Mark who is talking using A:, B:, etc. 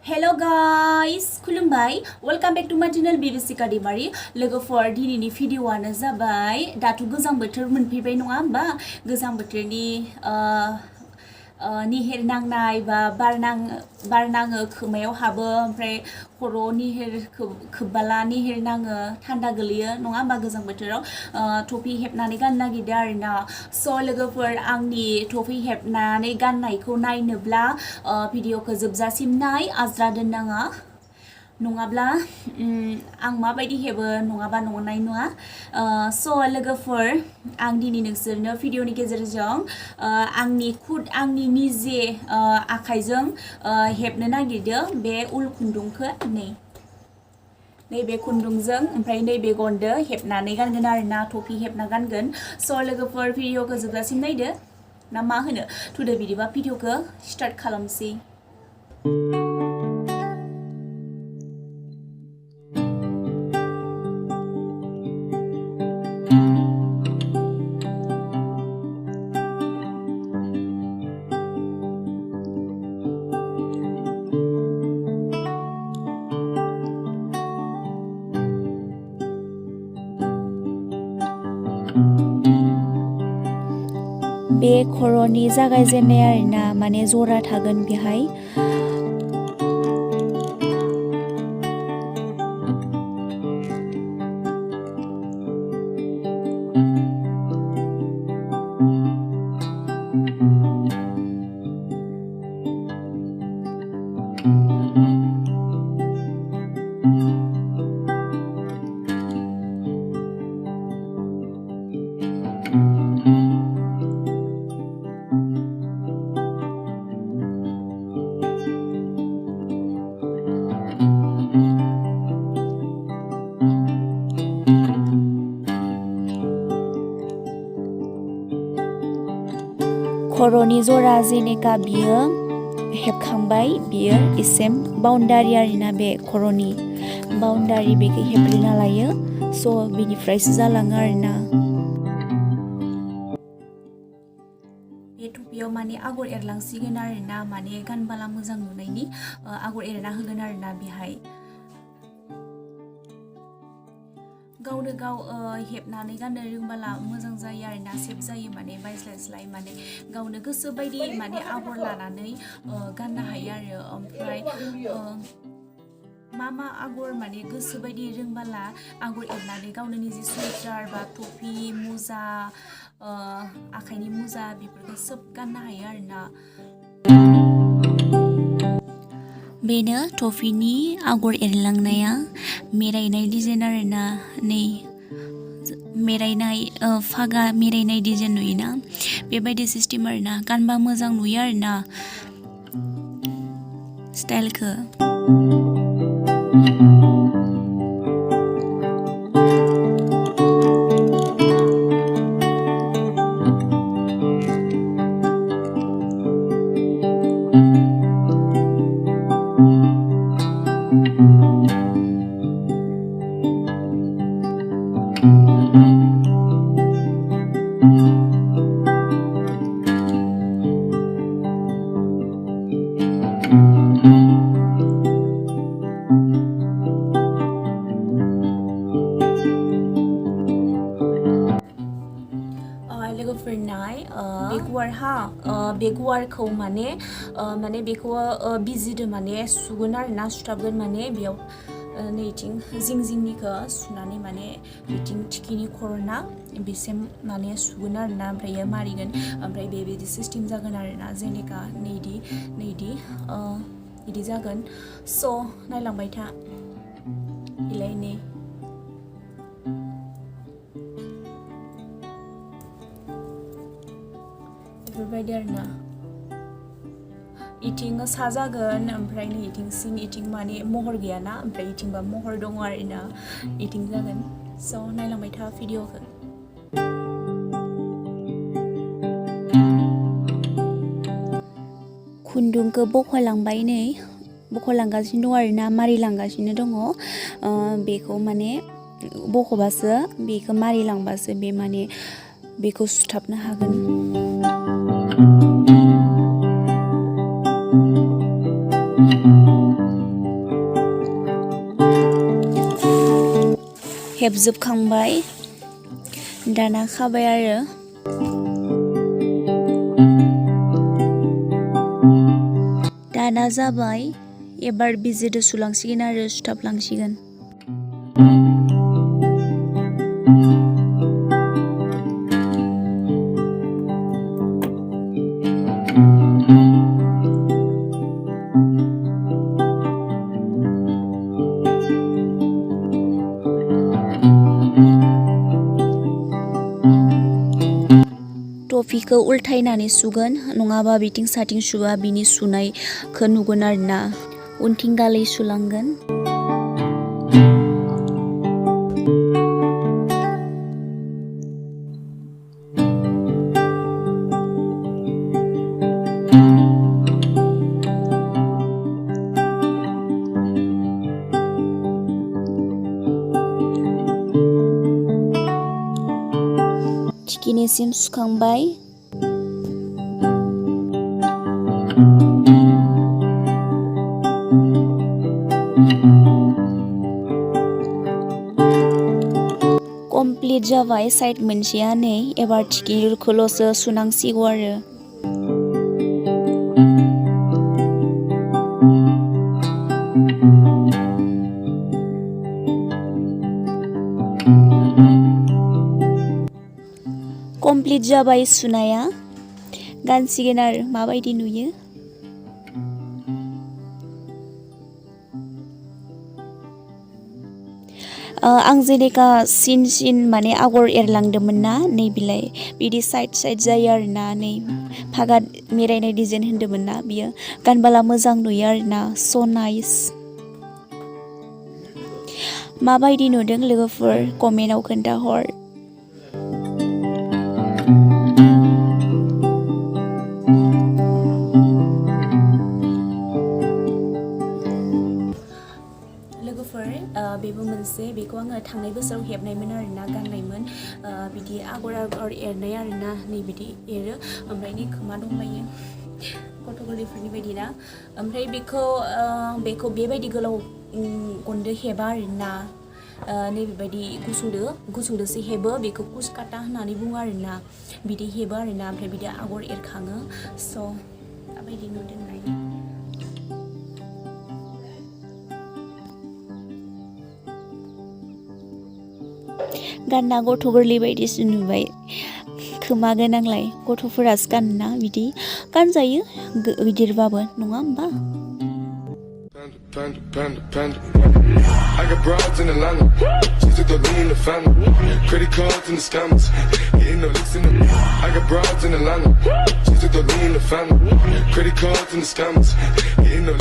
A: Hello guys, खुलुमबाय welcome back to my channel Bibisika daimary लोगोफोर दिनैनि भिडिअआनो जाबाय दाथ' गोजां बोथोर मोनफैबाय नङा होमबा गोजां बोथोरनि निहिर नांनाय बा बार नाङो खोमायाव हाबो ओमफ्राय खर'आव निहिर खोबबाला निहिर नाङो थान्दा गोलैयो नङा होमबा गोजां बोथोराव थफि हेबनानै गाननो नागिरदों आरोना स' लोगोफोर आंनि थफि हेबनानै गाननायखौ नायनोब्ला भिडिअखौ जोबजासिम नाय आद्रा दोननाङा नङाब्ला आं माबायदि हेबो नङाबा नंनाय नङा स' लोगोफोर आं दिनै नोंसोरनो भिडिअनि गेजेरजों आंनि निजे आखाइजों हेबनो नागिरदों बे उल खुन्दुंखौ नैबे खुन्दुंजों ओमफ्राय नैबे गनदो हेबनानै गानगोन आरोना थफि हेबना गानगोन स' लोगोफोर भिडिअखौ जोबजासिम नायदो ना मा होनो थुदो बिदिबा भिडिअखौ स्टार्ट खालामसै बे खर'नि जागायजेननाय आरोना माने जरा थागोन बेहाय खर'नि जरा जेनेका बियो हेबखांबाय बियो एसे बाउन्डारि आरोना बे खर'नि बाउन्डारि बेखौ हेबग्रोना लायो स' बिनिफ्रायसो जालाङो आरोना बे थफियाव माने आगर एरलांसिगोन आरोना माने गानबाला मोजां नुनायनि आगर एरना होगोन आरोना बेहाय गावनो गाव हेबनानै गाननो रोंबाला मोजां जायो आरोना सेफ जायो माने बायस्लाय माने गावनो गोसो बायदि माने आगर लानानै गाननो हायो आरो ओमफ्राय मा आगर माने गोसो बायदि रोंबाला आगर एरनानै गावनो निजे सुइटार बा थफि मुजा आखाइनि मुजा बेफोरखौ सोब गाननो हायो आरोना बेनो थफिनि आगर एरलांनाया मेरायनाय डिजाइन आरोना नै मेरायनाय फागा मेरायनाय डिजाइन नुयोना बेबायदि सिस्टेम आरोना गानबा मोजां नुयो आरोना स्टाइलखौ बे गुवारखौ माने बेखौ बिजिदो माने सुगोन आरोना सुथाबगोन माने बेयाव नैथिं जिंनिखौ सुनानै माने बिथिं थिखिनि खर'ना बेसिम माने सुगोन आरोना ओमफ्राय मारिगोन ओमफ्राय बेबायदि सिस्टेम जागोन आरोना जेनेका नैदि बिदि जागोन स' नायलांबाय था इलाय नै बेफोरबायदि आरोना इथिं सा जागोन ओमफ्राय नै इथिं सिं इथिं माने महर गैयाना ओमफ्राय इथिंबा महर दङ आरोना इथिं जागोन स' नायलांबाय था भिडिअखौ खुन्दुंखौ बख'लांबाय नै बख'लांगासिनो दं आरोना मारिलांगासिनो दङ बेखौ माने बख'बासो बेखौ मारिलांबासो बे माने बेखौ सुथाबनो हागोन हेबजोबखांबाय दाना खाबाय आरो दाना जाबाय एबार बिजिदो सुलांसिगोन आरो सुथाबलांसिगोन थफिखौ उल्थायनानै सुगोन नङाबा बिथिं साथिं सुबा बिनि सुनायखौ नुगोन आरोना उनथिं गालै सुलांगोन थिखिनिसिम सुखांबाय कमप्लिट जाबाय साइड मोनसेया नै एबार थिखिनिखौल'सो सुनांसिगौ आरो कमप्लिट जाबाय सुनाया गानसिगोन आरो माबायदि नुयो आं जेनेका सिन माने आगर एरलांदोंमोन ना नै बिलाय बिदि साइड जायो आरोना नै फागा मेरायनाय डिजाइन होन्दोंमोन ना बियो गानबाला मोजां नुयो आरोना स' नाइस माबायदि नुदों लोगोफोर कमेन्टआव खोन्थाहर बेबो मोनसे बेखौ आङो थांनाय बोसोराव हेबनायमोन आरोना गाननायमोन बिदि आगर एरनाय आरोना नै बिदि एरो ओमफ्राय नै खोमा दंलायो गथ' गोरलैफोरनि बायदि ना ओमफ्राय बेखौ बेबायदि गोलाव गनदो हेबा आरोना नै बेबायदि गुसुंदोसो हेबो बेखौ कुसकाटा होननानै बुङो आरोना बिदि हेबो आरोना ओमफ्राय बिदि आगर एरखाङो स' माबायदि नुदों नायनो गानना गथ' गोरलै बायदिसो नुबाय खोमा गोनांलाय गथ'फोरासो गानोना बिदि गानजायो गिदिरबाबो नङा होमबा I got broads in Atlanta, she's with the lean in the family, credit cards and the scammers, getting no licks in the. I got broads in Atlanta, she's with the lean in the family, credit cards and the scammers, getting no.